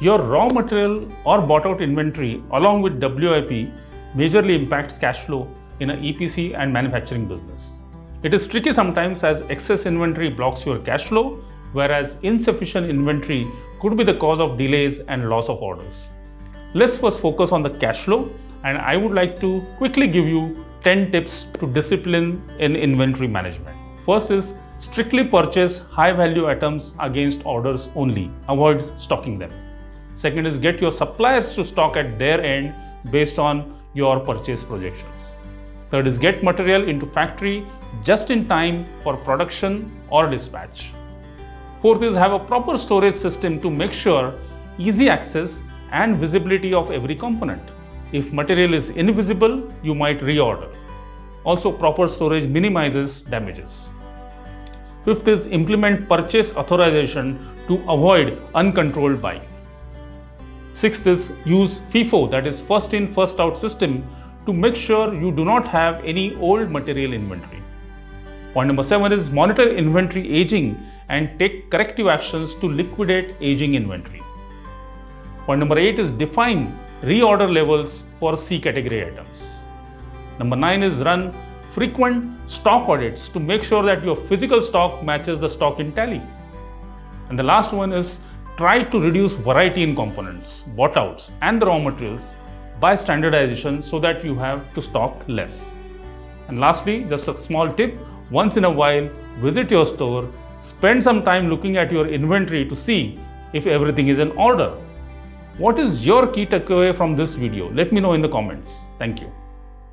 Your raw material or bought out inventory along with WIP majorly impacts cash flow in an EPC and manufacturing business. It is tricky sometimes as excess inventory blocks your cash flow, whereas insufficient inventory could be the cause of delays and loss of orders. Let's first focus on the cash flow, and I would like to quickly give you 10 tips to discipline in inventory management. First is strictly purchase high value items against orders only. Avoid stocking them. Second is get your suppliers to stock at their end based on your purchase projections. Third is get material into factory just in time for production or dispatch. Fourth is have a proper storage system to make sure easy access and visibility of every component. If material is invisible, you might reorder. Also, proper storage minimizes damages. Fifth is implement purchase authorization to avoid uncontrolled buying. Sixth is use FIFO, that is first in first out system, to make sure you do not have any old material inventory. Point number 7 is monitor inventory aging and take corrective actions to liquidate aging inventory. Point number 8 is define reorder levels for C category items. Number 9 is run frequent stock audits to make sure that your physical stock matches the stock in tally. And the last one is try to reduce variety in components, bought outs and the raw materials by standardization so that you have to stock less. And lastly, just a small tip, once in a while visit your store, spend some time looking at your inventory to see if everything is in order. What is your key takeaway from this video? Let me know in the comments. Thank you.